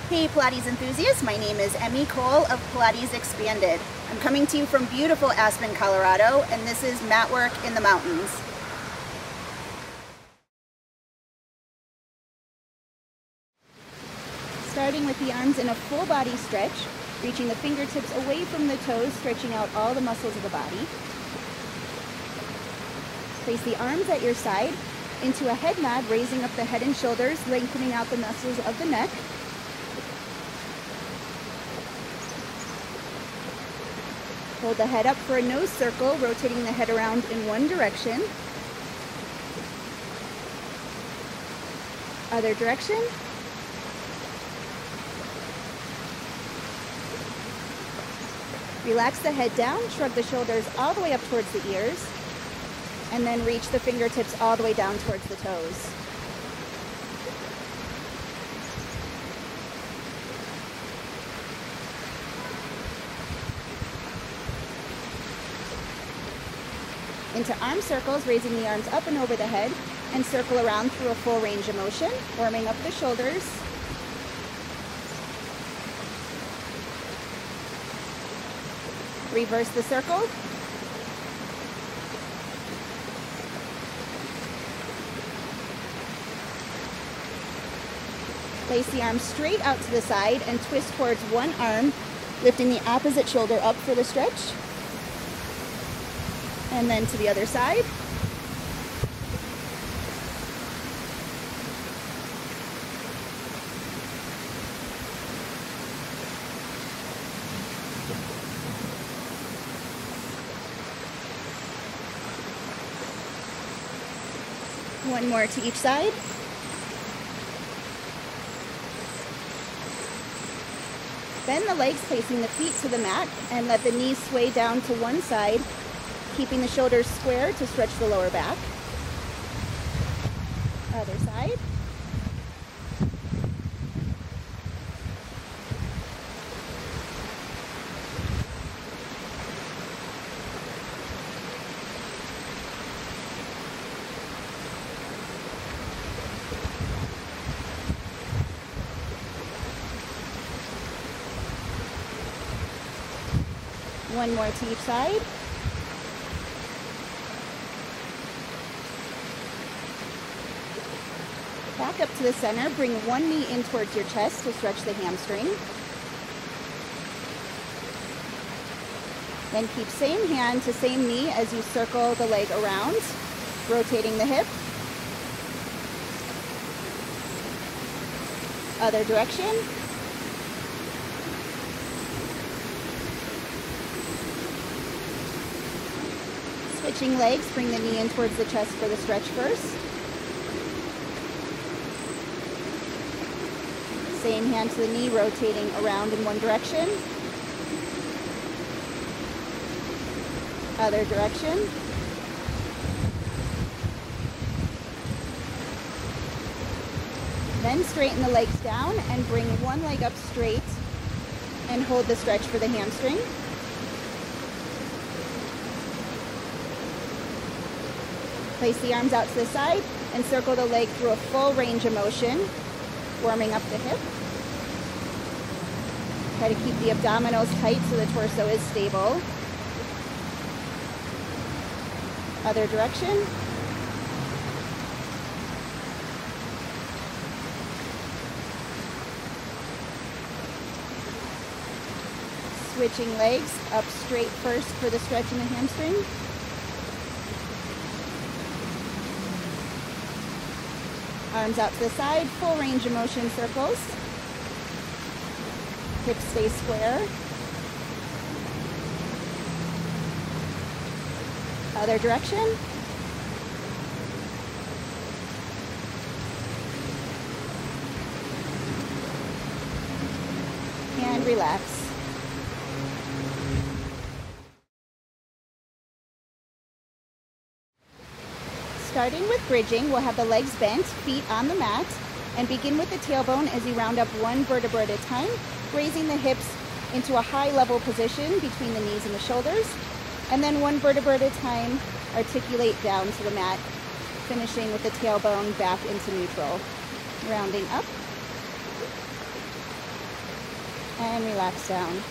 Hey Pilates enthusiasts, my name is Emmy Cole of Pilates-Expanded. I'm coming to you from beautiful Aspen, Colorado, and this is Matwork in the mountains. Starting with the arms in a full body stretch, reaching the fingertips away from the toes, stretching out all the muscles of the body. Place the arms at your side into a head nod, raising up the head and shoulders, lengthening out the muscles of the neck. Hold the head up for a nose circle, rotating the head around in one direction. Other direction. Relax the head down, shrug the shoulders all the way up towards the ears, and then reach the fingertips all the way down towards the toes. Into arm circles, raising the arms up and over the head, and circle around through a full range of motion, warming up the shoulders. Reverse the circle. Place the arms straight out to the side and twist towards one arm, lifting the opposite shoulder up for the stretch. And then to the other side. One more to each side. Bend the legs, placing the feet to the mat, and let the knees sway down to one side, keeping the shoulders square to stretch the lower back. Other side. One more to each side. Back up to the center, bring one knee in towards your chest to stretch the hamstring. Then keep same hand to same knee as you circle the leg around, rotating the hip. Other direction. Switching legs, bring the knee in towards the chest for the stretch first. Same hand to the knee, rotating around in one direction. Other direction. Then straighten the legs down and bring one leg up straight and hold the stretch for the hamstring. Place the arms out to the side and circle the leg through a full range of motion, warming up the hip. Try to keep the abdominals tight so the torso is stable. Other direction. Switching legs, up straight first for the stretch in the hamstring. Arms out to the side, full range of motion circles. Hips stay square. Other direction. And relax. Starting with bridging, we'll have the legs bent, feet on the mat, and begin with the tailbone as you round up one vertebra at a time, raising the hips into a high level position between the knees and the shoulders, and then one vertebra at a time, articulate down to the mat, finishing with the tailbone back into neutral. Rounding up. and relax down.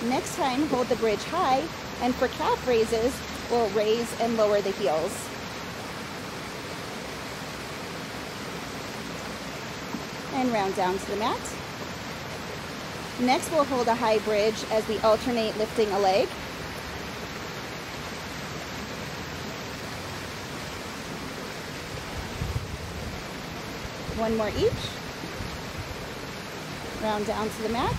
Next time, hold the bridge high, and for calf raises, we'll raise and lower the heels. And round down to the mat. Next, we'll hold a high bridge as we alternate lifting a leg. One more each. Round down to the mat.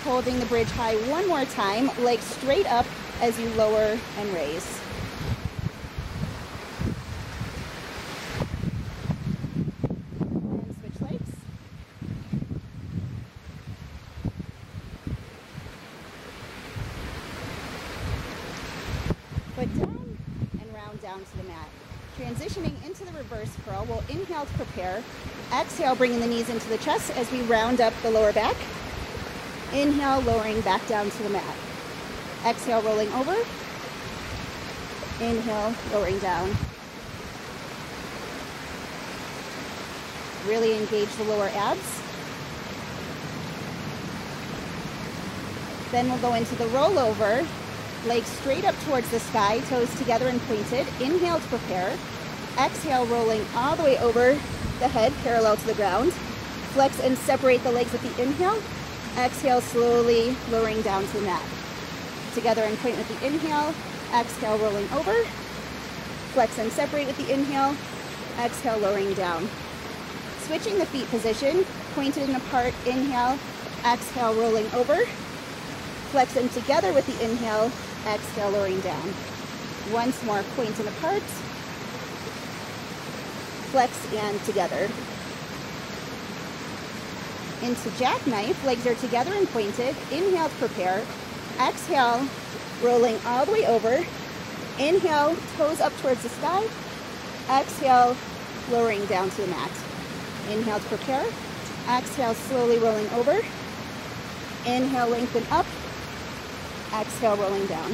Holding the bridge high one more time, legs straight up as you lower and raise. And switch legs. Foot down and round down to the mat. Transitioning into the reverse curl, we'll inhale to prepare. Exhale, bringing the knees into the chest as we round up the lower back. Inhale, lowering back down to the mat. Exhale, rolling over. Inhale, lowering down. Really engage the lower abs. Then we'll go into the rollover. Legs straight up towards the sky, toes together and pointed. Inhale to prepare. Exhale, rolling all the way over the head, parallel to the ground. Flex and separate the legs with the inhale. Exhale, slowly lowering down to the mat. Together and point with the inhale. Exhale, rolling over. Flex and separate with the inhale. Exhale, lowering down. Switching the feet position, pointed and apart, inhale. Exhale, rolling over. Flex and together with the inhale. Exhale, lowering down. Once more, point and apart. Flex and together. Into jackknife, legs are together and pointed. Inhale to prepare. Exhale, rolling all the way over. Inhale, toes up towards the sky. Exhale, lowering down to the mat. Inhale to prepare. Exhale, slowly rolling over. Inhale, lengthen up. Exhale, rolling down.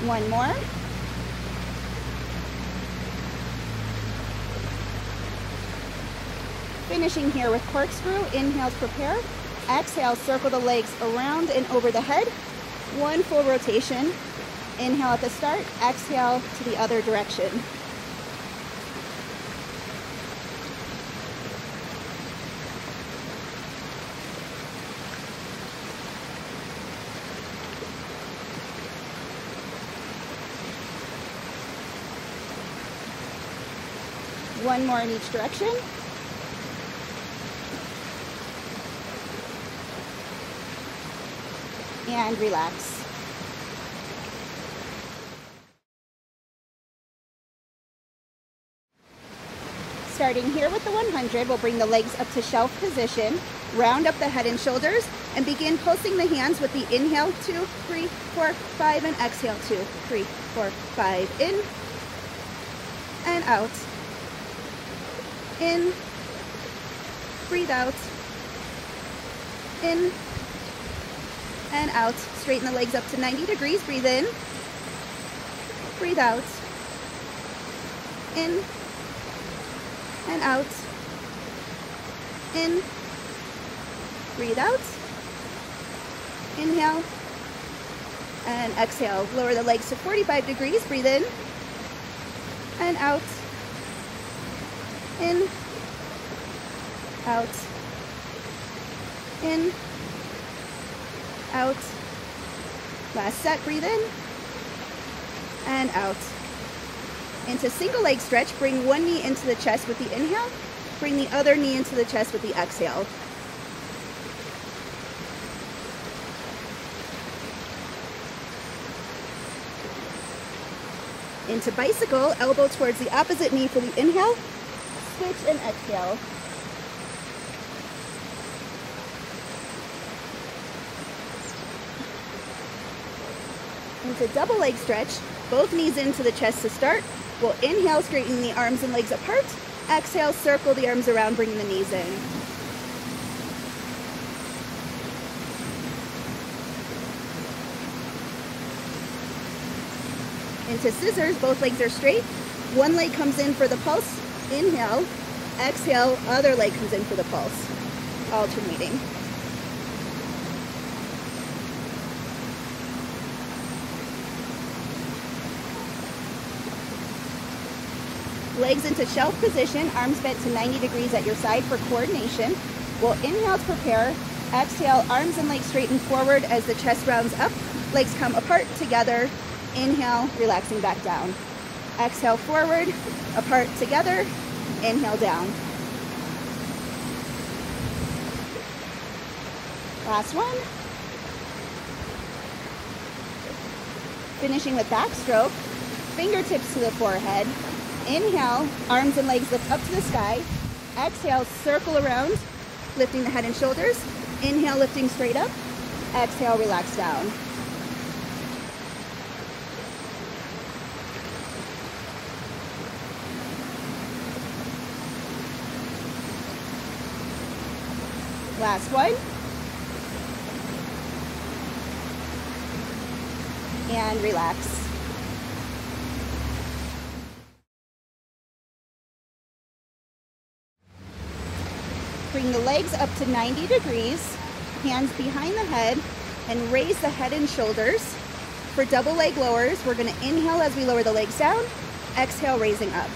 One more. Finishing here with corkscrew. Inhale to prepare. Exhale, circle the legs around and over the head. One full rotation. Inhale at the start. Exhale to the other direction. One more in each direction. And relax. Starting here with the 100, we'll bring the legs up to shelf position, round up the head and shoulders, and begin pulsing the hands with the inhale, 2, 3, 4, 5, and exhale, 2, 3, 4, 5, in, and out. In, breathe out, in, and out. Straighten the legs up to 90 degrees, breathe in, breathe out, in, and out, in, breathe out, inhale, and exhale. Lower the legs to 45 degrees, breathe in, and out, in, out, in, out. Last set, breathe in, and out. Into single leg stretch, bring one knee into the chest with the inhale, bring the other knee into the chest with the exhale. Into bicycle, elbow towards the opposite knee for the inhale, switch and exhale. Into double leg stretch, both knees into the chest to start, We'll inhale, straighten the arms and legs apart. Exhale, circle the arms around, bringing the knees in. Into scissors, both legs are straight. One leg comes in for the pulse. Inhale, exhale, other leg comes in for the pulse. Alternating. Legs into shelf position, arms bent to 90 degrees at your side for coordination. We'll inhale to prepare. Exhale, arms and legs straighten forward as the chest rounds up. Legs come apart together. Inhale, relaxing back down. Exhale, forward, apart together. Inhale, down. Last one. Finishing with backstroke. Fingertips to the forehead. Inhale, arms and legs lift up to the sky. Exhale, circle around, lifting the head and shoulders. Inhale, lifting straight up. Exhale, relax down. Last one. And relax. Bring the legs up to 90 degrees, hands behind the head, and raise the head and shoulders. For double leg lowers, we're going to inhale as we lower the legs down, exhale, raising up.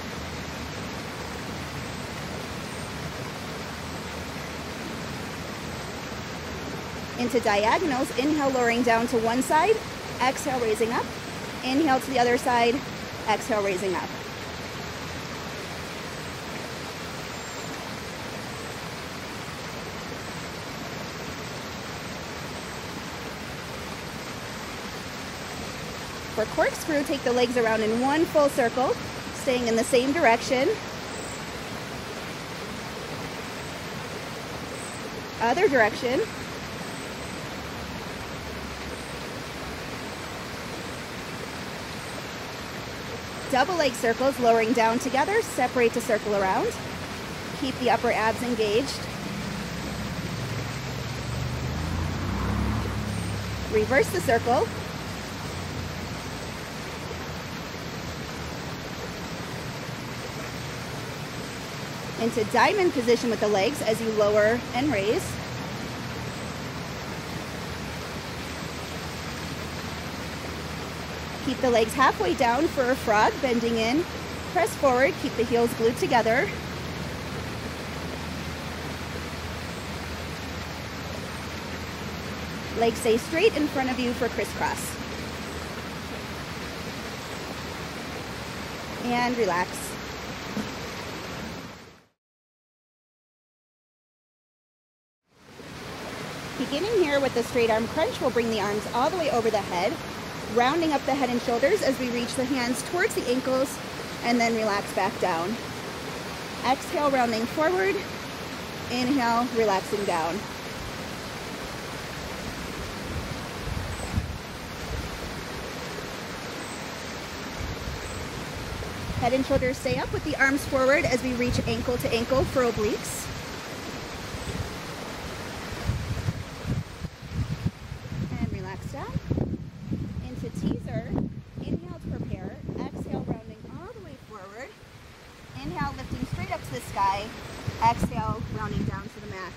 Into diagonals, inhale, lowering down to one side, exhale, raising up. Inhale to the other side, exhale, raising up. For corkscrew, take the legs around in one full circle, staying in the same direction. Other direction. Double leg circles, lowering down together, separate to circle around. Keep the upper abs engaged. Reverse the circle. Into diamond position with the legs as you lower and raise. Keep the legs halfway down for a frog, bending in. Press forward, keep the heels glued together. Legs stay straight in front of you for crisscross. And relax. Beginning here with the straight arm crunch, we'll bring the arms all the way over the head, rounding up the head and shoulders as we reach the hands towards the ankles and then relax back down. Exhale, rounding forward. Inhale, relaxing down. Head and shoulders stay up with the arms forward as we reach ankle to ankle for obliques. Exhale, rounding down to the mat.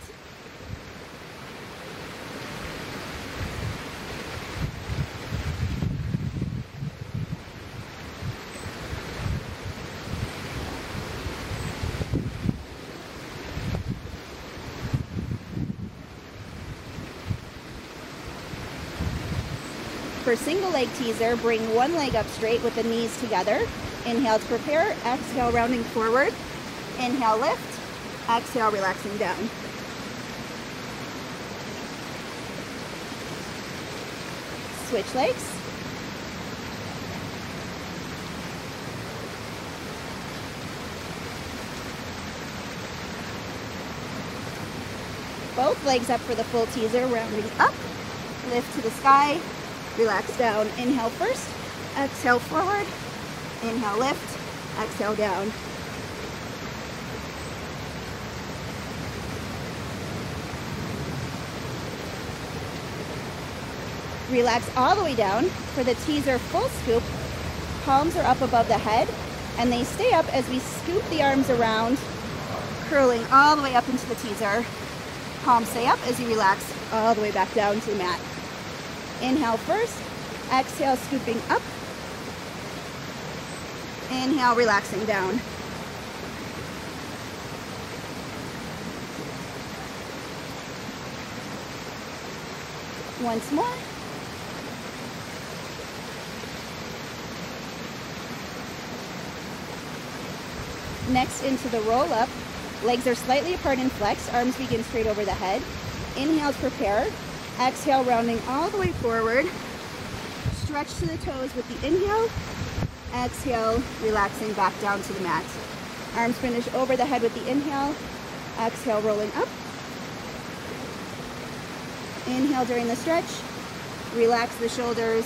For single leg teaser, bring one leg up straight with the knees together. Inhale to prepare. Exhale, rounding forward. Inhale, lift. Exhale, relaxing down. Switch legs. Both legs up for the full teaser, rounding up. Lift to the sky. Relax down. Inhale first. Exhale forward. Inhale, lift. Exhale down. Relax all the way down. For the teaser full scoop, palms are up above the head, and they stay up as we scoop the arms around, curling all the way up into the teaser. Palms stay up as you relax all the way back down to the mat. Inhale first, exhale scooping up. Inhale, relaxing down. Once more. Next, into the roll up. Legs are slightly apart and flexed. Arms begin straight over the head. Inhale to prepare. Exhale, rounding all the way forward. Stretch to the toes with the inhale. Exhale, relaxing back down to the mat. Arms finish over the head with the inhale. Exhale, rolling up. Inhale during the stretch. Relax the shoulders.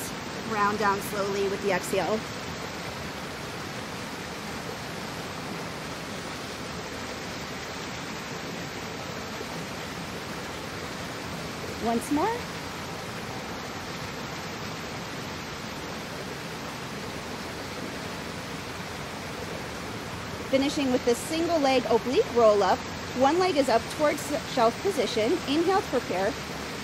Round down slowly with the exhale. Once more. Finishing with the single leg oblique roll up. One leg is up towards shelf position. Inhale to prepare.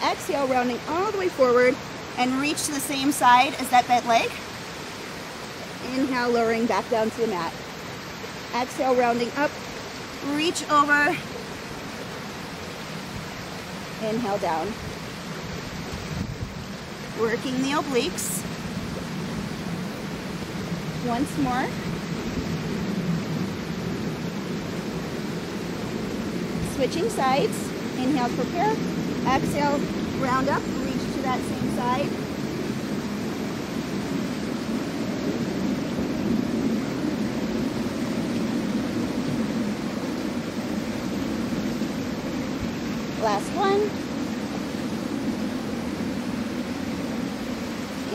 Exhale, rounding all the way forward and reach to the same side as that bent leg. Inhale, lowering back down to the mat. Exhale, rounding up. Reach over. Inhale down. Working the obliques. Once more. Switching sides. Inhale, prepare. Exhale, round up, reach to that same side. Last one.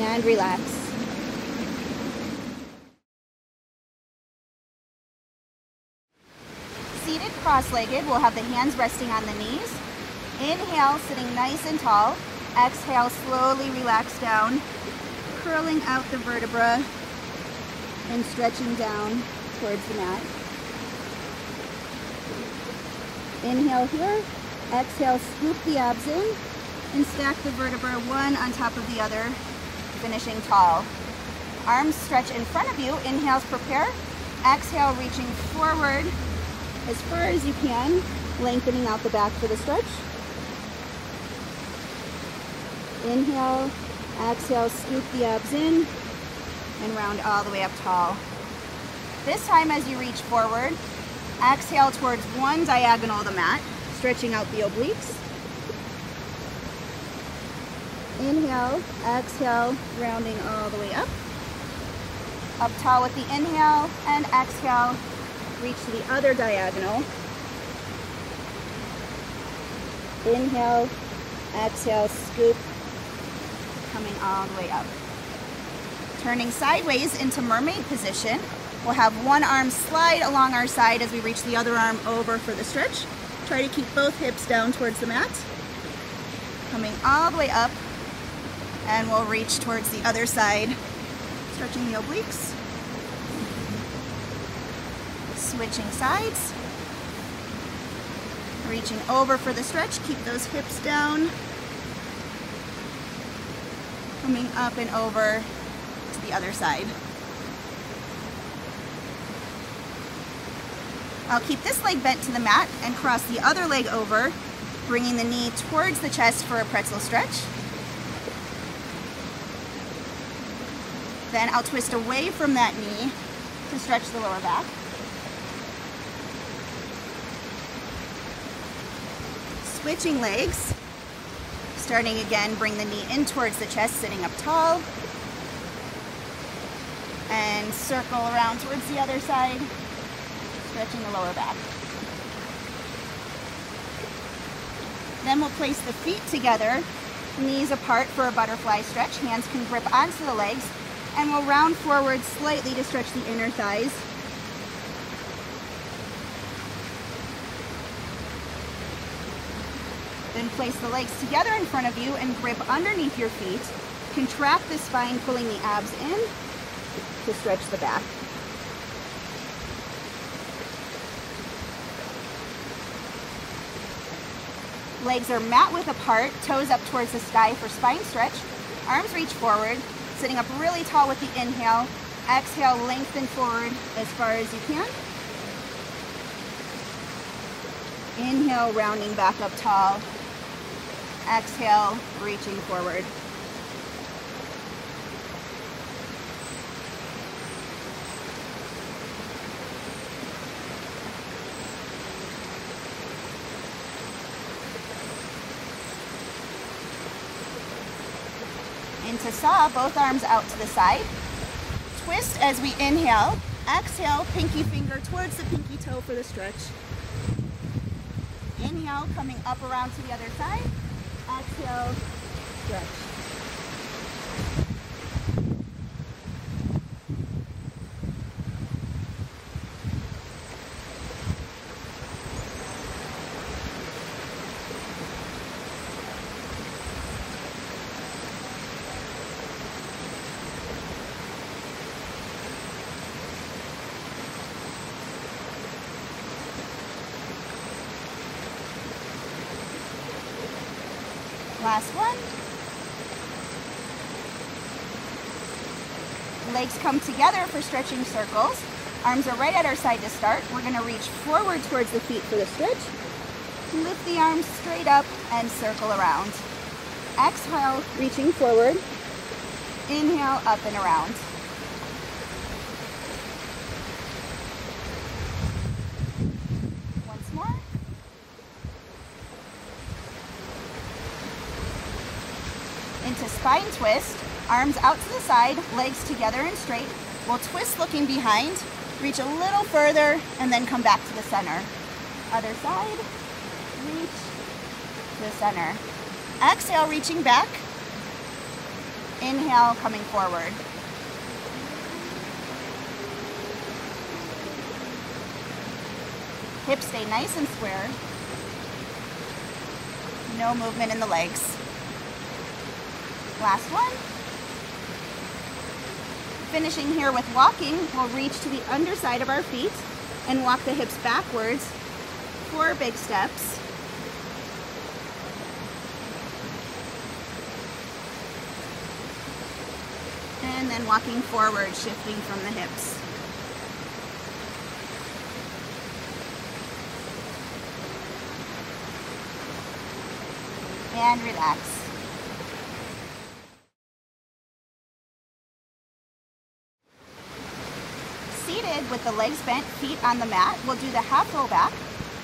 And relax. Seated cross-legged, we'll have the hands resting on the knees. Inhale, sitting nice and tall. Exhale, slowly relax down, curling out the vertebra and stretching down towards the mat. Inhale here. Exhale, scoop the abs in and stack the vertebra one on top of the other, finishing tall. Arms stretch in front of you. Inhale, prepare. Exhale, reaching forward as far as you can, lengthening out the back for the stretch. Inhale, exhale, scoop the abs in and round all the way up tall. This time as you reach forward, exhale towards one diagonal of the mat, stretching out the obliques. Inhale, exhale, rounding all the way up. Up tall with the inhale and exhale, reach to the other diagonal. Inhale, exhale, scoop, coming all the way up. Turning sideways into mermaid position. We'll have one arm slide along our side as we reach the other arm over for the stretch. Try to keep both hips down towards the mat. Coming all the way up, and we'll reach towards the other side, stretching the obliques. Switching sides. Reaching over for the stretch, keep those hips down. Coming up and over to the other side. I'll keep this leg bent to the mat and cross the other leg over, bringing the knee towards the chest for a pretzel stretch. Then I'll twist away from that knee to stretch the lower back. Switching legs. Starting again, bring the knee in towards the chest, sitting up tall. And circle around towards the other side, stretching the lower back. Then we'll place the feet together, knees apart for a butterfly stretch. Hands can grip onto the legs, and we'll round forward slightly to stretch the inner thighs. Then place the legs together in front of you and grip underneath your feet. Contract the spine, pulling the abs in to stretch the back. Legs are mat width apart, toes up towards the sky for spine stretch. Arms reach forward, sitting up really tall with the inhale. Exhale, lengthen forward as far as you can. Inhale, rounding back up tall. Exhale, reaching forward. Into saw, both arms out to the side. Twist as we inhale. Exhale, pinky finger towards the pinky toe for the stretch. Inhale, coming up around to the other side. Exhale, stretch. Last one. Legs come together for stretching circles. Arms are right at our side to start. We're going to reach forward towards the feet for the stretch. Lift the arms straight up and circle around. Exhale, reaching forward. Inhale, up and around. Once more. Into spine twist, arms out to the side, legs together and straight. We'll twist looking behind, reach a little further, and then come back to the center. Other side, reach to the center. Exhale, reaching back. Inhale, coming forward. Hips stay nice and square. No movement in the legs. Last one. Finishing here with walking, we'll reach to the underside of our feet and walk the hips backwards. 4 big steps. And then walking forward, shifting from the hips. And relax. Seated with the legs bent, feet on the mat, we'll do the half roll back.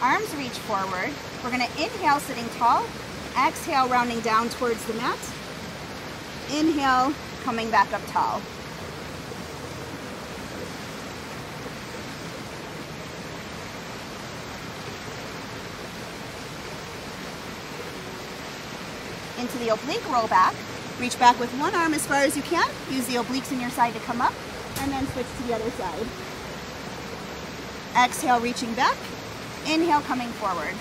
Arms reach forward. We're going to inhale, sitting tall. Exhale, rounding down towards the mat. Inhale, coming back up tall. Into the oblique roll back. Reach back with one arm as far as you can. Use the obliques in your side to come up, and then switch to the other side. Exhale, reaching back. Inhale, coming forward.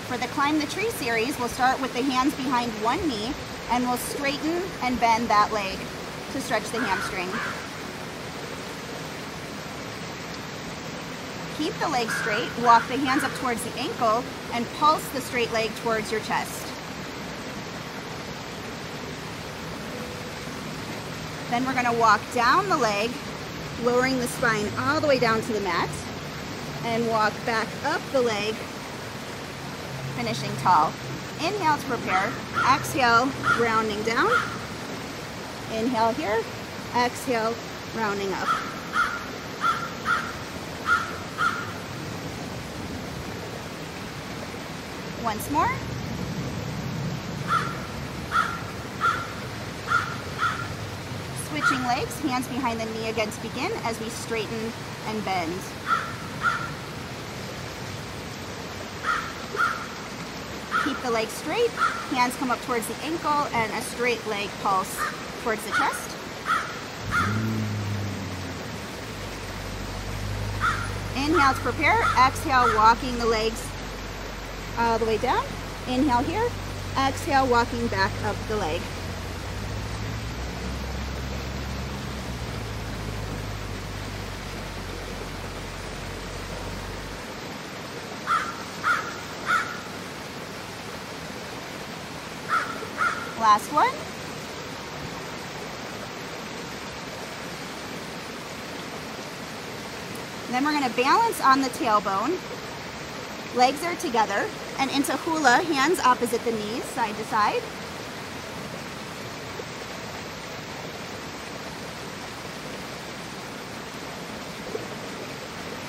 For the Climb the Tree series, we'll start with the hands behind one knee, and we'll straighten and bend that leg to stretch the hamstring. Keep the leg straight, walk the hands up towards the ankle, and pulse the straight leg towards your chest. Then we're going to walk down the leg, lowering the spine all the way down to the mat, and walk back up the leg, finishing tall. Inhale to prepare. Exhale, rounding down. Inhale here. Exhale, rounding up. Once more. Switching legs, hands behind the knee again to begin as we straighten and bend. Keep Keep the leg straight, hands come up towards the ankle, and a straight leg pulse towards the chest. Inhale to prepare, exhale, walking the legs all the way down. Inhale here, exhale, walking back up the leg. Last one. Then we're going to balance on the tailbone. Legs are together, and into hula, hands opposite the knees, side to side.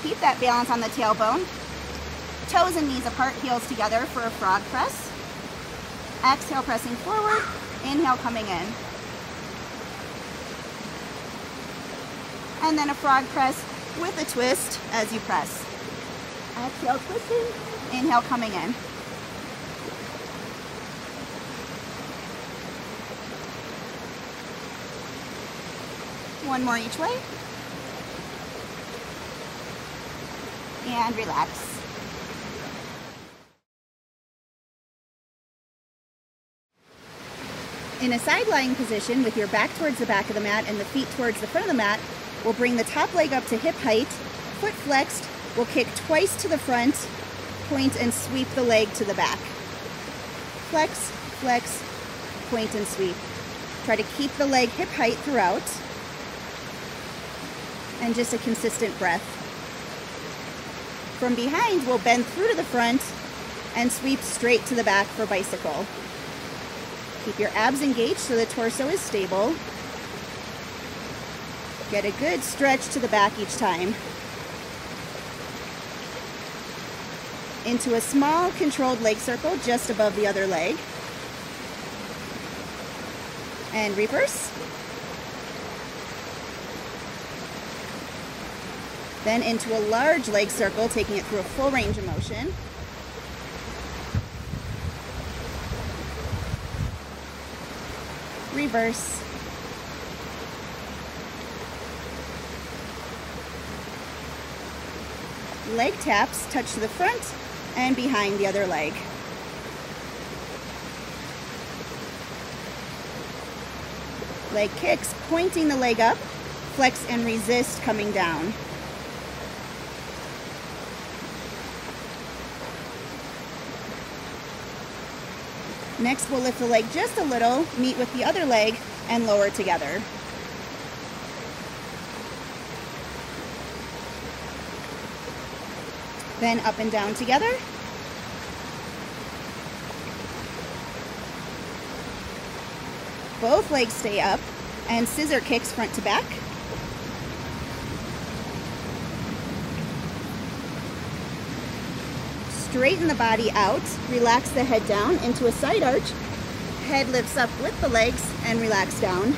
Keep that balance on the tailbone. Toes and knees apart, heels together for a frog press. Exhale, pressing forward. Inhale, coming in. And then a frog press with a twist as you press. Exhale, twisting. Inhale, coming in. One more each way. And relax. In a side lying position with your back towards the back of the mat and the feet towards the front of the mat, we'll bring the top leg up to hip height, foot flexed, we'll kick twice to the front, point and sweep the leg to the back. Flex, flex, point and sweep. Try to keep the leg hip height throughout, and just a consistent breath. From behind, we'll bend through to the front and sweep straight to the back for bicycle. Keep your abs engaged so the torso is stable. Get a good stretch to the back each time. Into a small controlled leg circle just above the other leg. And reverse. Then into a large leg circle, taking it through a full range of motion. Reverse. Leg taps touch to the front and behind the other leg. Leg kicks, pointing the leg up, flex and resist coming down. Next, we'll lift the leg just a little, meet with the other leg, and lower together. Then up and down together. Both legs stay up, and scissor kicks front to back. Straighten the body out, relax the head down into a side arch. Head lifts up with the legs and relax down.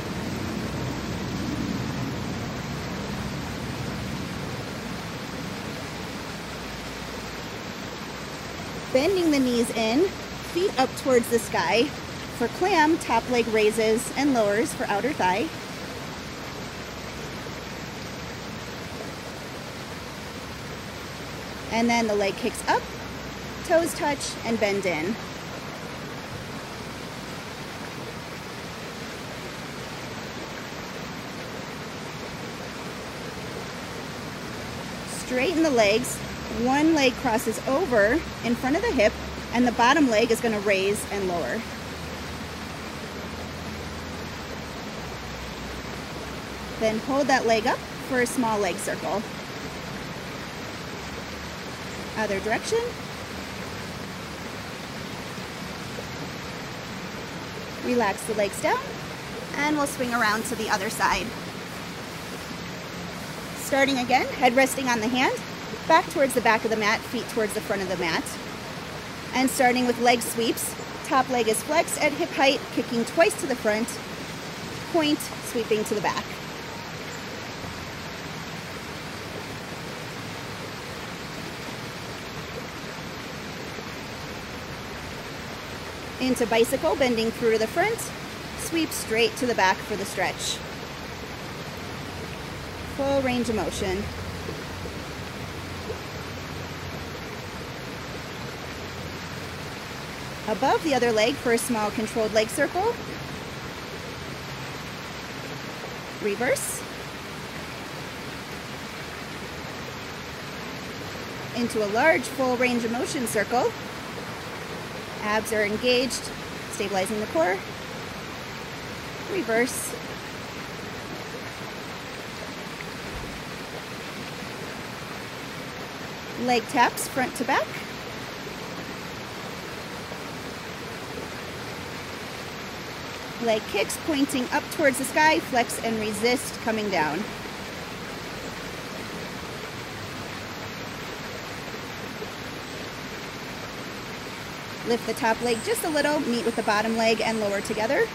Bending the knees in, feet up towards the sky. For clam, top leg raises and lowers for outer thigh. And then the leg kicks up, toes touch, and bend in. Straighten the legs. One leg crosses over in front of the hip, and the bottom leg is going to raise and lower. Then hold that leg up for a small leg circle. Other direction. Relax the legs down, and we'll swing around to the other side. Starting again, head resting on the hand, back towards the back of the mat, feet towards the front of the mat. And starting with leg sweeps, top leg is flexed at hip height, kicking twice to the front, point, sweeping to the back. Into bicycle, bending through to the front, sweep straight to the back for the stretch. Full range of motion. Above the other leg for a small controlled leg circle. Reverse. Into a large full range of motion circle. Abs are engaged, stabilizing the core. Reverse. Leg taps front to back. Leg kicks pointing up towards the sky, flex and resist coming down. Lift the top leg just a little, meet with the bottom leg and lower together.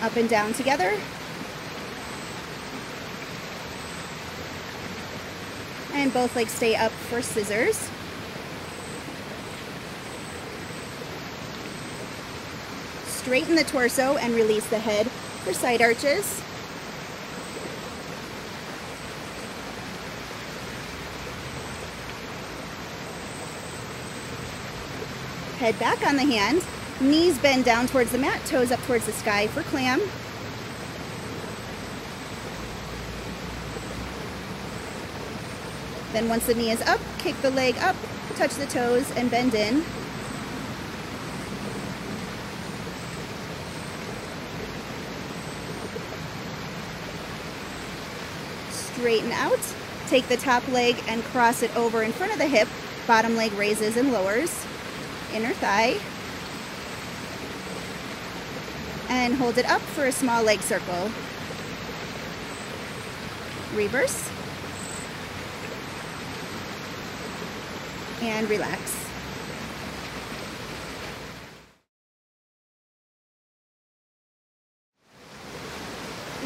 Up and down together. And both legs stay up for scissors. Straighten the torso and release the head for side arches. Head back on the hand, knees bend down towards the mat, toes up towards the sky for clam. Then once the knee is up, kick the leg up, touch the toes and bend in. Straighten out, take the top leg and cross it over in front of the hip, bottom leg raises and lowers. Inner thigh, and hold it up for a small leg circle. Reverse, and relax.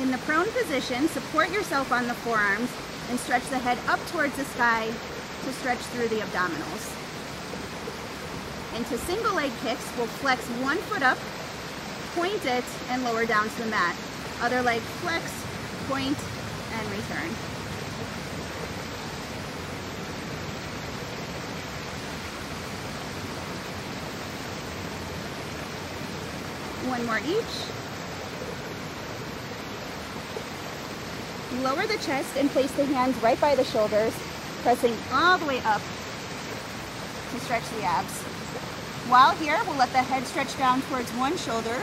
In the prone position, support yourself on the forearms and stretch the head up towards the sky to stretch through the abdominals. Into single leg kicks, we'll flex one foot up, point it, and lower down to the mat. Other leg flex, point, and return. One more each. Lower the chest and place the hands right by the shoulders, pressing all the way up to stretch the abs. While here, we'll let the head stretch down towards one shoulder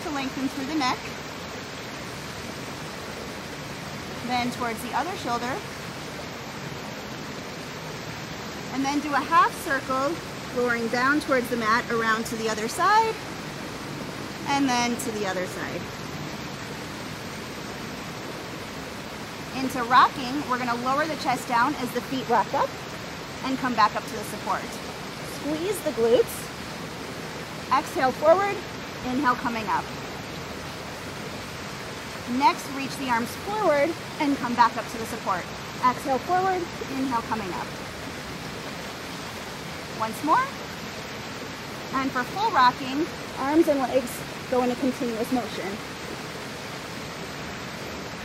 to lengthen through the neck. Then towards the other shoulder. And then do a half circle, lowering down towards the mat, around to the other side, and then to the other side. Into rocking, we're going to lower the chest down as the feet rock up and come back up to the support. Squeeze the glutes. Exhale forward, inhale coming up. Next, reach the arms forward and come back up to the support. Exhale forward, inhale coming up. Once more. And for full rocking, arms and legs go in a continuous motion.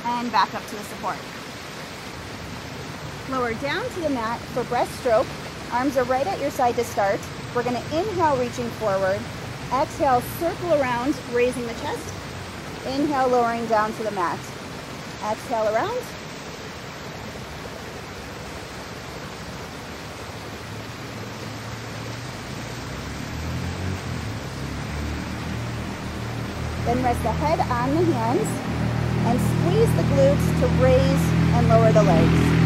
And back up to the support. Lower down to the mat for breaststroke. Arms are right at your side to start. We're going to inhale, reaching forward. Exhale, circle around, raising the chest. Inhale, lowering down to the mat. Exhale around. Then rest the head on the hands and squeeze the glutes to raise and lower the legs.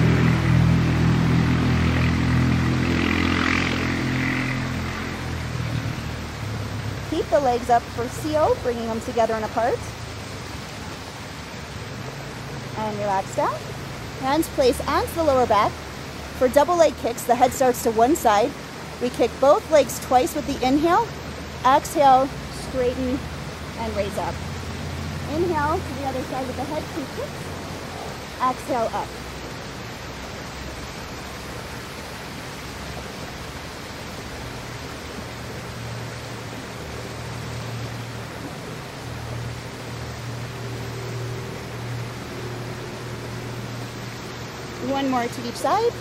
Keep the legs up for seal, bringing them together and apart. And relax down. Hands place onto the lower back. For double leg kicks, the head starts to one side. We kick both legs twice with the inhale. Exhale, straighten and raise up. Inhale to the other side with the head, 2 kicks. Exhale up. One more to each side.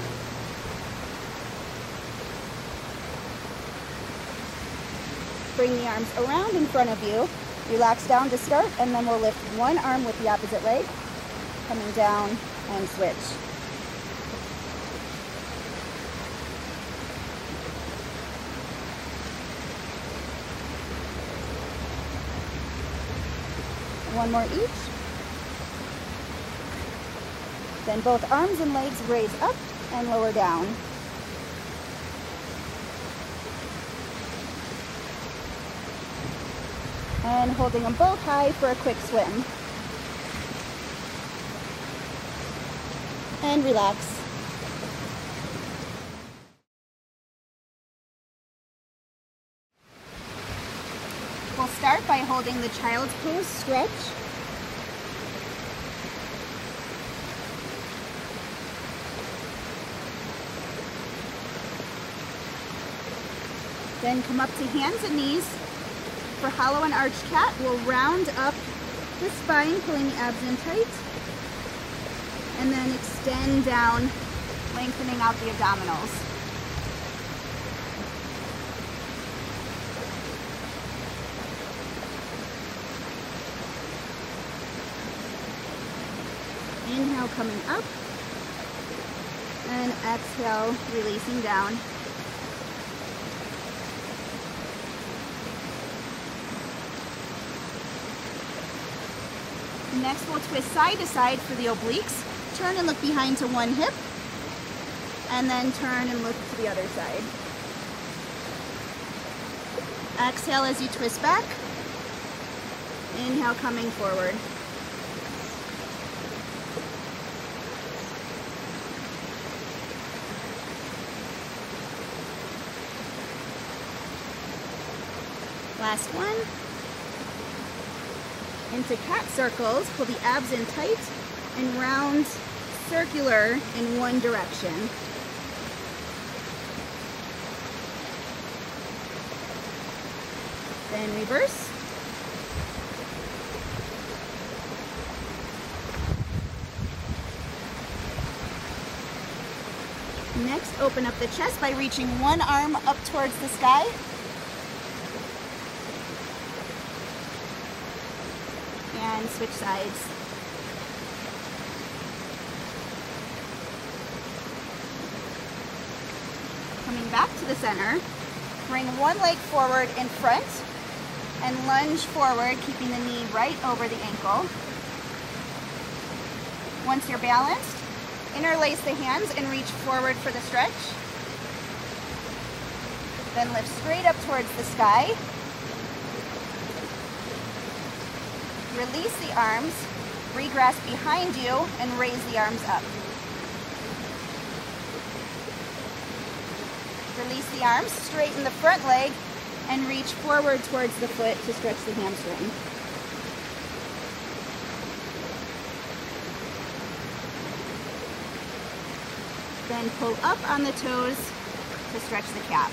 Bring the arms around in front of you. Relax down to start, and then we'll lift one arm with the opposite leg, coming down and switch. One more each. Then both arms and legs raise up and lower down. And holding them both high for a quick swim. And relax. We'll start by holding the child's pose stretch. Then come up to hands and knees. For hollow and arched cat, we'll round up the spine, pulling the abs in tight, and then extend down, lengthening out the abdominals. Inhale, coming up, and exhale, releasing down. Next, we'll twist side to side for the obliques. Turn and look behind to one hip, and then turn and look to the other side. Exhale as you twist back. Inhale, coming forward. Last one. Into cat circles, pull the abs in tight and round circular in one direction. Then reverse. Next, open up the chest by reaching one arm up towards the sky. And switch sides. Coming back to the center, bring one leg forward in front and lunge forward, keeping the knee right over the ankle. Once you're balanced, interlace the hands and reach forward for the stretch. Then lift straight up towards the sky. Release the arms, regrasp behind you, and raise the arms up. Release the arms, straighten the front leg, and reach forward towards the foot to stretch the hamstring. Then pull up on the toes to stretch the calf.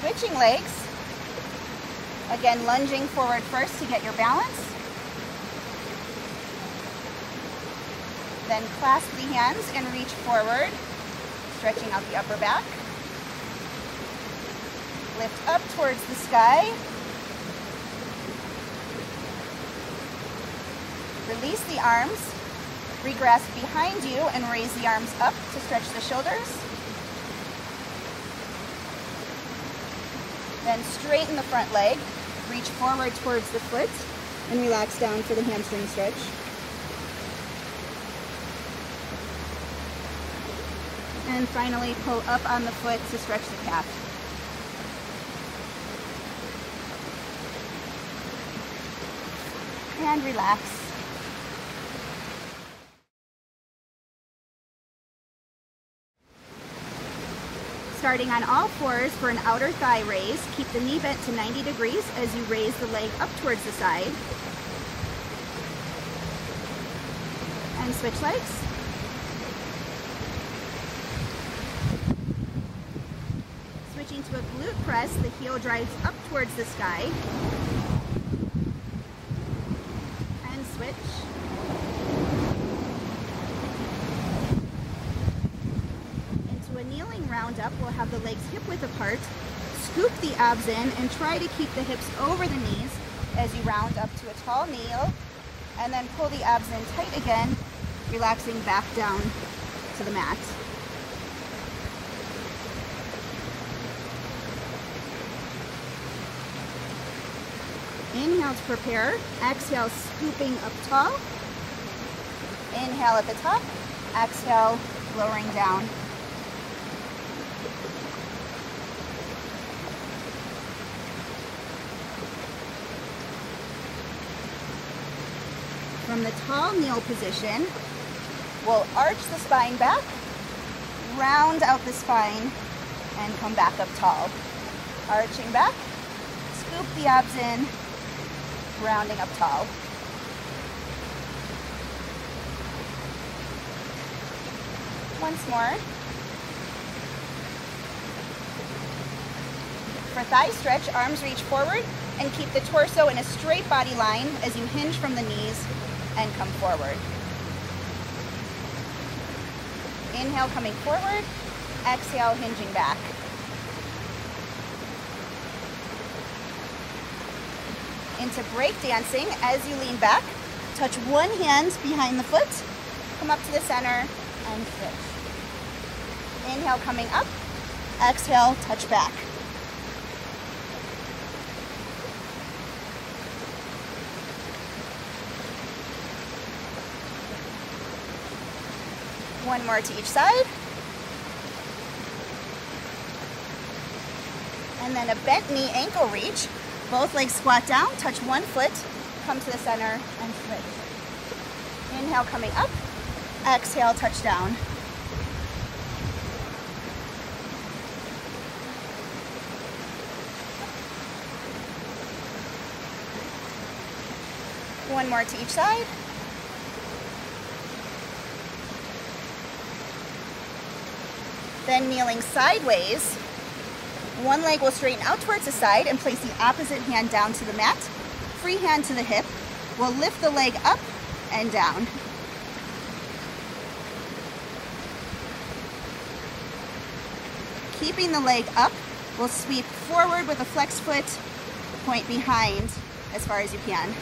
Switching legs, again lunging forward first to get your balance. Then clasp the hands and reach forward, stretching out the upper back. Lift up towards the sky. Release the arms, regrasp behind you and raise the arms up to stretch the shoulders. Then straighten the front leg, reach forward towards the foot, and relax down for the hamstring stretch. And finally, pull up on the foot to stretch the calf. And relax. Starting on all fours for an outer thigh raise, keep the knee bent to 90 degrees as you raise the leg up towards the side. And switch legs. Switching to a glute press, the heel drives up towards the sky. switch. Into a kneeling roundup, we'll have the legs hip width apart. Scoop the abs in and try to keep the hips over the knees as you round up to a tall kneel. And then pull the abs in tight again, relaxing back down to the mat. Inhale to prepare. Exhale, scooping up tall. Inhale at the top. Exhale, lowering down. From the tall kneel position, we'll arch the spine back, round out the spine, and come back up tall. Arching back, scoop the abs in, rounding up tall. Once more. For thigh stretch, arms reach forward and keep the torso in a straight body line as you hinge from the knees and come forward. Inhale, coming forward. Exhale, hinging back. Into break dancing. As you lean back, touch one hand behind the foot, come up to the center and switch. Inhale, coming up. Exhale, touch back. One more to each side. And then a bent knee ankle reach. Both legs squat down, touch one foot, come to the center and switch. Inhale, coming up. Exhale, touch down. One more to each side. Then kneeling sideways, one leg will straighten out towards the side and place the opposite hand down to the mat. Free hand to the hip. We'll lift the leg up and down. Keeping the leg up, we'll sweep forward with a flexed foot, point behind as far as you can.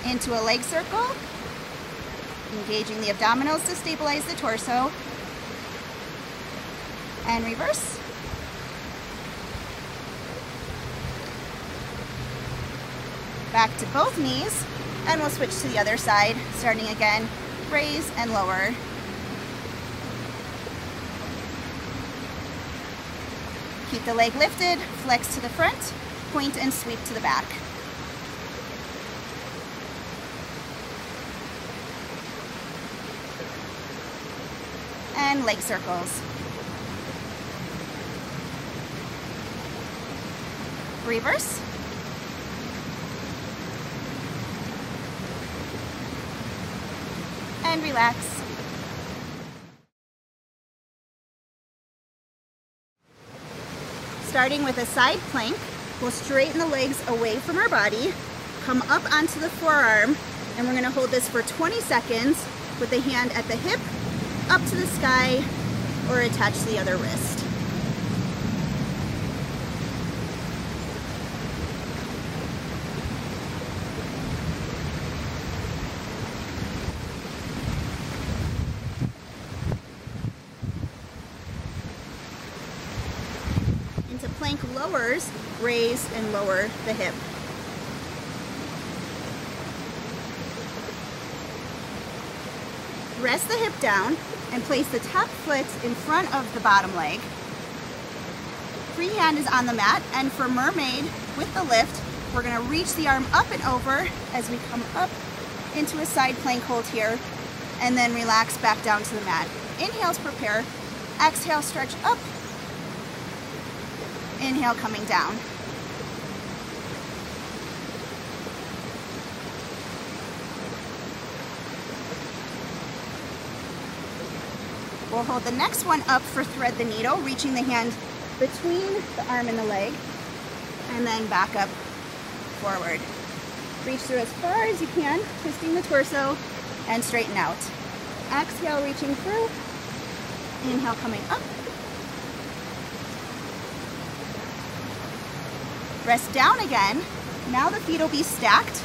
Into a leg circle, engaging the abdominals to stabilize the torso, and reverse. Back to both knees, and we'll switch to the other side, starting again, raise and lower. Keep the leg lifted, flex to the front, point and sweep to the back. And leg circles. Reverse. And relax. Starting with a side plank, we'll straighten the legs away from our body, come up onto the forearm, and we're going to hold this for 20 seconds with the hand at the hip, up to the sky, or attach to the other wrist. Into plank lowers, raise and lower the hip. Rest the hip down and place the top foot in front of the bottom leg. Free hand is on the mat, and for mermaid with the lift, we're going to reach the arm up and over as we come up into a side plank hold here, and then relax back down to the mat. Inhale to prepare, exhale, stretch up, inhale, coming down. We'll hold the next one up for thread the needle, reaching the hand between the arm and the leg, and then back up forward. Reach through as far as you can, twisting the torso, and straighten out. Exhale, reaching through. Inhale, coming up. Rest down again. Now the feet will be stacked.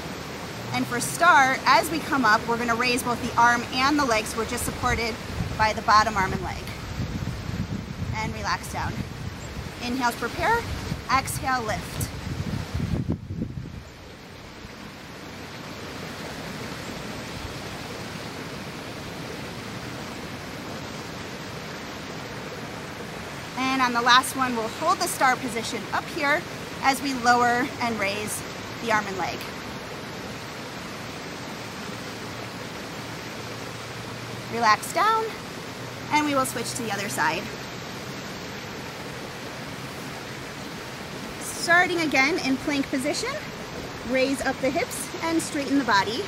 And for start, as we come up, we're going to raise both the arm and the leg, so we're just supported by the bottom arm and leg. And relax down. Inhale to prepare. Exhale, lift. And on the last one, we'll hold the start position up here as we lower and raise the arm and leg. Relax down, and we will switch to the other side. Starting again in plank position, raise up the hips and straighten the body.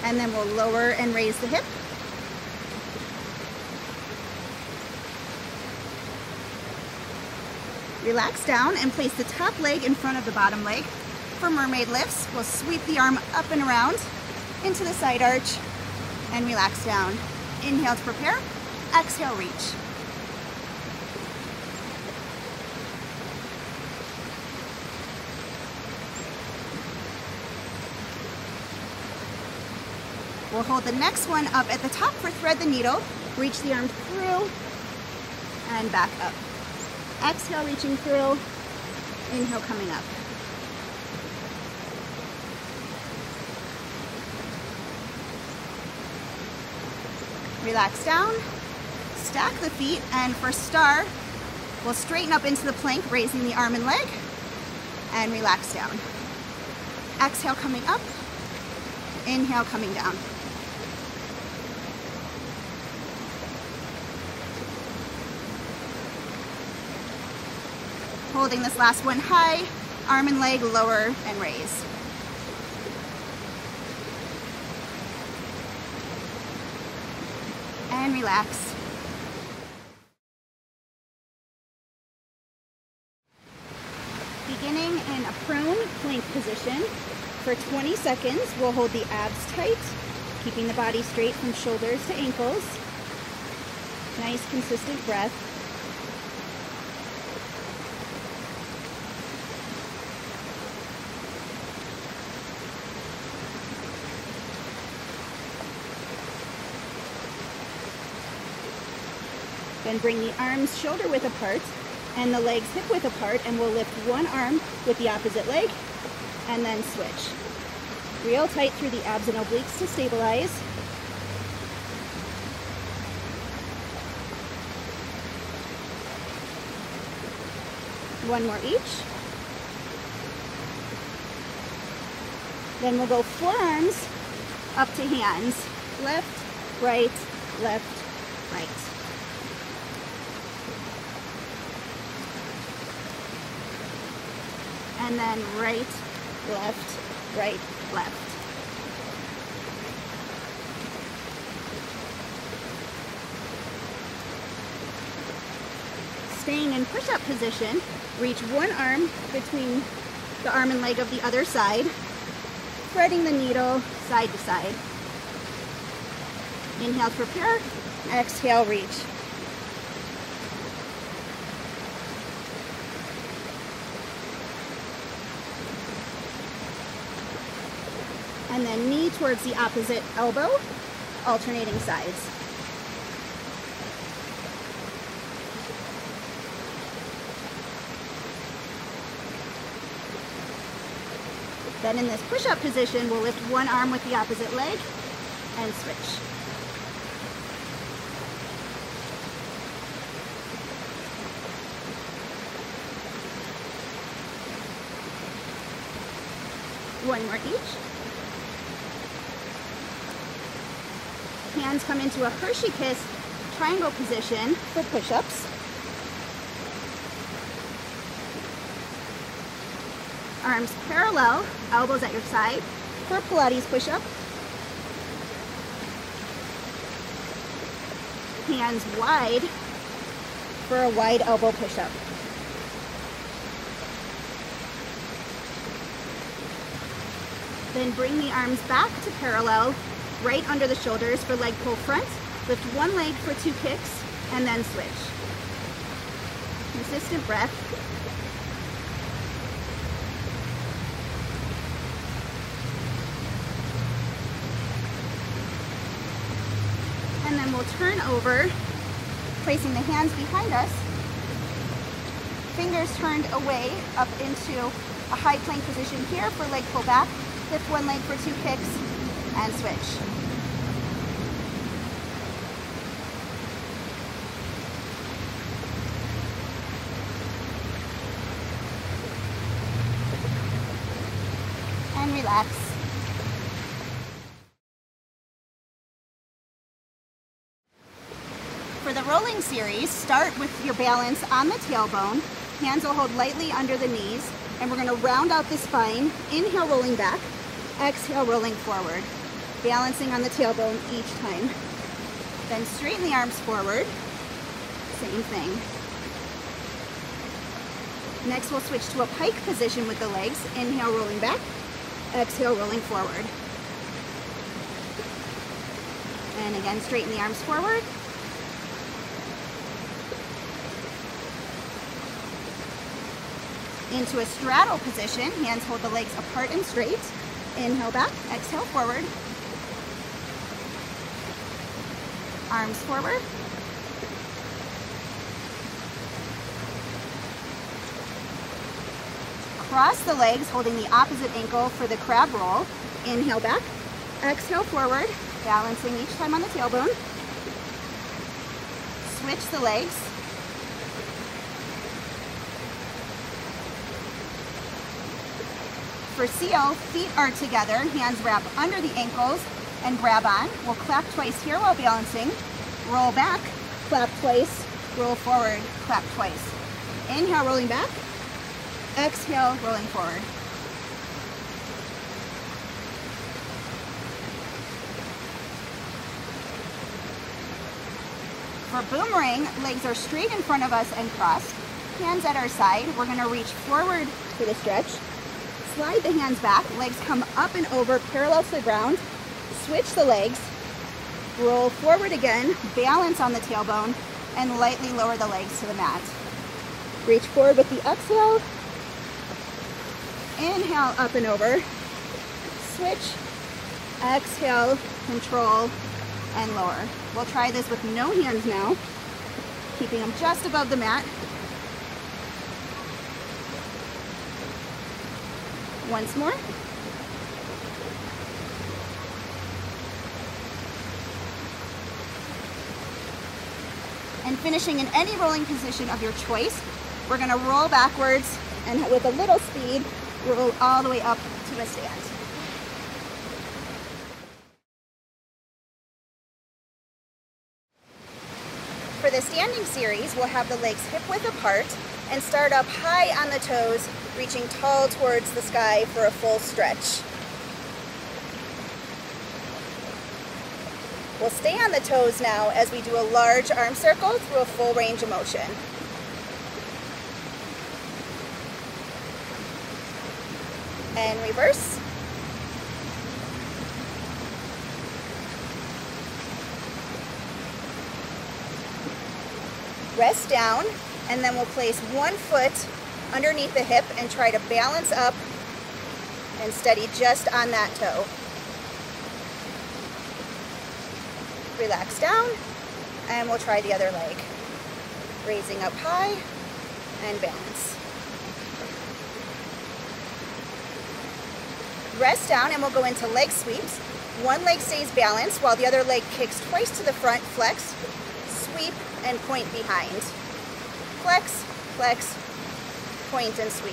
And then we'll lower and raise the hip. Relax down and place the top leg in front of the bottom leg. For mermaid lifts, we'll sweep the arm up and around into the side arch and relax down. Inhale to prepare, exhale, reach. We'll hold the next one up at the top for thread the needle, reach the arm through, and back up. Exhale, reaching through, inhale, coming up. Relax down, stack the feet, and for star, we'll straighten up into the plank, raising the arm and leg, and relax down. Exhale, coming up, inhale, coming down. Holding this last one high, arm and leg lower and raise. And relax. Beginning in a prone plank position. For 20 seconds, we'll hold the abs tight, keeping the body straight from shoulders to ankles. Nice, consistent breath. Then bring the arms shoulder width apart and the legs hip width apart, and we'll lift one arm with the opposite leg and then switch. Real tight through the abs and obliques to stabilize. One more each. Then we'll go forearms up to hands. Left, right, left, right. And then right, left, right, left. Staying in push-up position, reach one arm between the arm and leg of the other side, threading the needle side to side. Inhale to prepare, exhale, reach. And then knee towards the opposite elbow, alternating sides. Then in this push-up position, we'll lift one arm with the opposite leg and switch. One more each. Hands come into a Hershey kiss triangle position for push-ups. Arms parallel, elbows at your side for Pilates push-up. Hands wide for a wide elbow push-up. Then bring the arms back to parallel, right under the shoulders for leg pull front. Lift one leg for 2 kicks, and then switch. Consistent breath. And then we'll turn over, placing the hands behind us, fingers turned away up into a high plank position here for leg pull back. Lift one leg for 2 kicks and switch. And relax. For the rolling series, start with your balance on the tailbone. Hands will hold lightly under the knees, and we're going to round out the spine. Inhale, rolling back. Exhale, rolling forward. Balancing on the tailbone each time. Then straighten the arms forward. Same thing. Next, we'll switch to a pike position with the legs. Inhale, rolling back. Exhale, rolling forward. And again, straighten the arms forward. Into a straddle position, hands hold the legs apart and straight. Inhale back, exhale forward. Arms forward. Cross the legs, holding the opposite ankle for the crab roll. Inhale back, exhale forward, balancing each time on the tailbone. Switch the legs. For seal, feet are together, hands wrap under the ankles and grab on. We'll clap twice here while balancing. Roll back, clap twice, roll forward, clap twice. Inhale, rolling back. Exhale, rolling forward. For boomerang, legs are straight in front of us and crossed. Hands at our side. We're going to reach forward for the stretch. Slide the hands back, legs come up and over, parallel to the ground. Switch the legs, roll forward again, balance on the tailbone, and lightly lower the legs to the mat. Reach forward with the exhale. Inhale, up and over. Switch, exhale, control, and lower. We'll try this with no hands now, keeping them just above the mat. Once more. And finishing in any rolling position of your choice, we're going to roll backwards and with a little speed, roll all the way up to a stand. For the standing series, we'll have the legs hip width apart and start up high on the toes, reaching tall towards the sky for a full stretch. We'll stay on the toes now as we do a large arm circle through a full range of motion. And reverse. Rest down, and then we'll place one foot underneath the hip and try to balance up and steady just on that toe. Relax down, and we'll try the other leg. Raising up high and balance. Rest down, and we'll go into leg sweeps. One leg stays balanced while the other leg kicks twice to the front, flex, sweep, and point behind. Flex, flex, point, and sweep.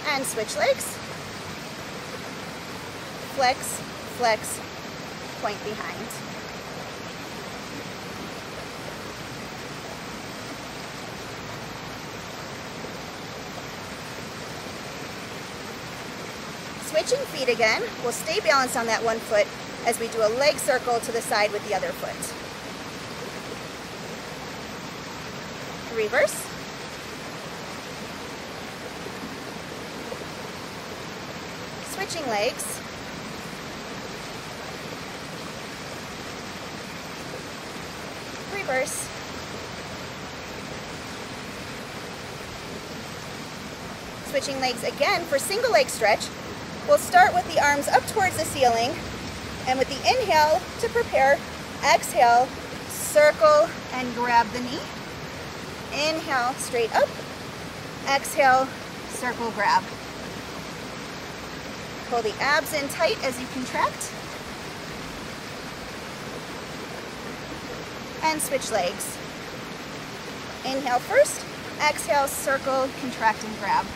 And switch legs. Flex, flex, point behind. Switching feet again, we'll stay balanced on that one foot as we do a leg circle to the side with the other foot. Reverse. Switching legs. Reverse. Switching legs again for single leg stretch. We'll start with the arms up towards the ceiling, and with the inhale to prepare, exhale, circle and grab the knee. Inhale, straight up. Exhale, circle, grab. Pull the abs in tight as you contract. And switch legs. Inhale first, exhale, circle, contract and grab.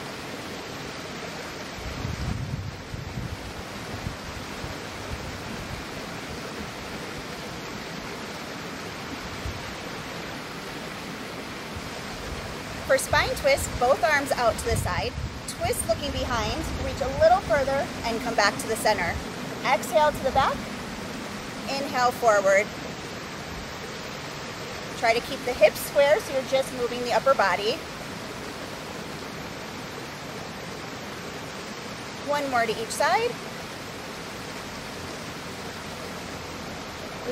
For spine twist, both arms out to the side. Twist looking behind, reach a little further and come back to the center. Exhale to the back, inhale forward. Try to keep the hips square so you're just moving the upper body. One more to each side.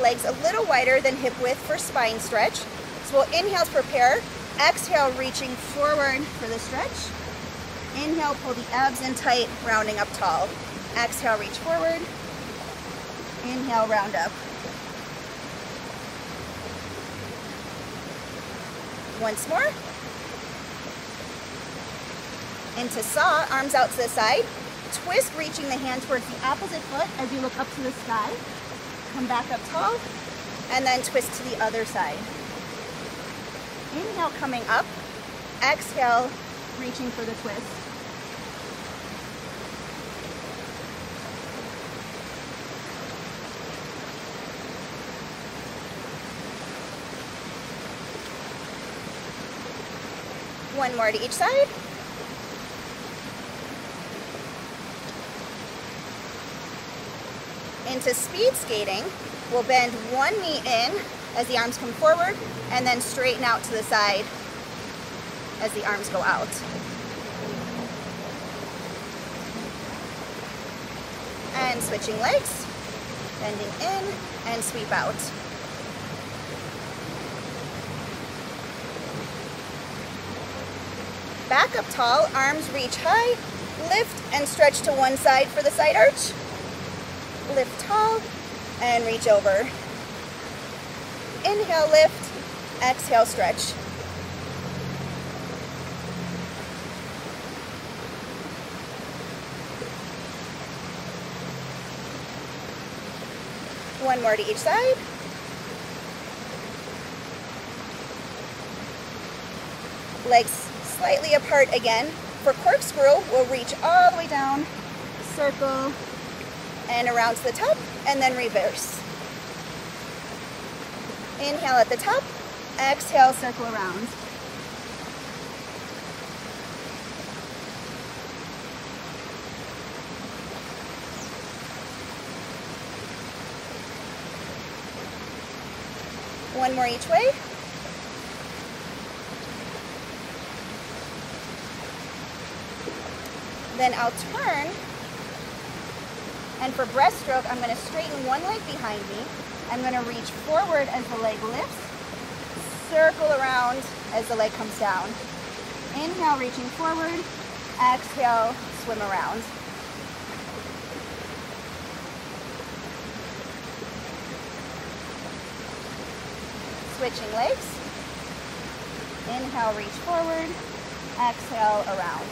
Legs a little wider than hip width for spine stretch. So we'll inhale to prepare. Exhale, reaching forward for the stretch. Inhale, pull the abs in tight, rounding up tall. Exhale, reach forward. Inhale, round up. Once more. Into saw, arms out to the side. Twist, reaching the hand towards the opposite foot as you look up to the sky. Come back up tall, and then twist to the other side. Inhale, coming up. Exhale, reaching for the twist. One more to each side. Into speed skating, we'll bend one knee in as the arms come forward and then straighten out to the side as the arms go out. And switching legs, bending in and sweep out. Back up tall, arms reach high, lift and stretch to one side for the side arch. Lift tall and reach over. Inhale, lift, exhale, stretch. One more to each side. Legs slightly apart again. For corkscrew, we'll reach all the way down, circle, and around to the top, and then reverse. Inhale at the top, exhale, circle around. One more each way. Then I'll turn, and for breaststroke, I'm going to straighten one leg behind me. I'm going to reach forward as the leg lifts, circle around as the leg comes down. Inhale, reaching forward, exhale, swim around. Switching legs. Inhale, reach forward, exhale, around.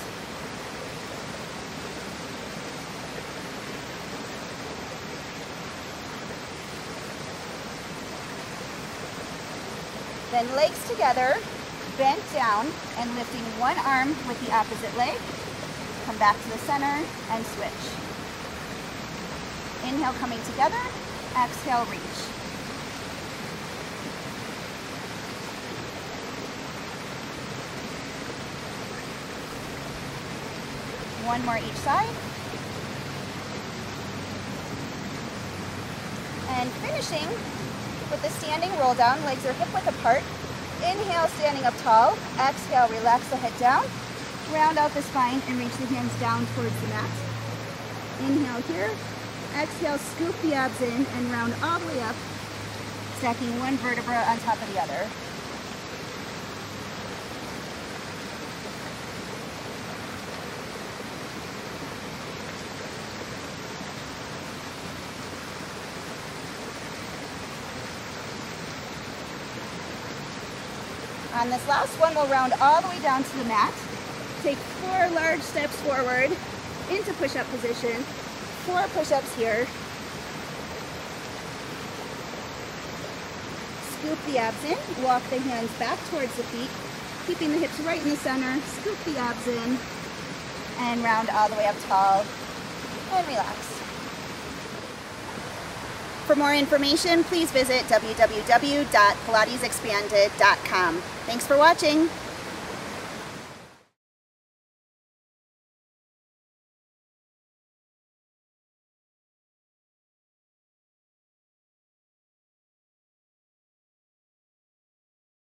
Then legs together, bent down, and lifting one arm with the opposite leg. Come back to the center and switch. Inhale, coming together, exhale, reach. One more each side. And finishing with the standing roll down, legs are hip width apart. Inhale, standing up tall. Exhale, relax the head down. Round out the spine and reach the hands down towards the mat. Inhale here. Exhale, scoop the abs in and round all the way up, stacking one vertebra on top of the other. On this last one, we'll round all the way down to the mat. Take 4 large steps forward into push-up position. 4 push-ups here. Scoop the abs in, walk the hands back towards the feet, keeping the hips right in the center. Scoop the abs in, and round all the way up tall, and relax. For more information, please visit www.pilatesexpanded.com. Thanks for watching.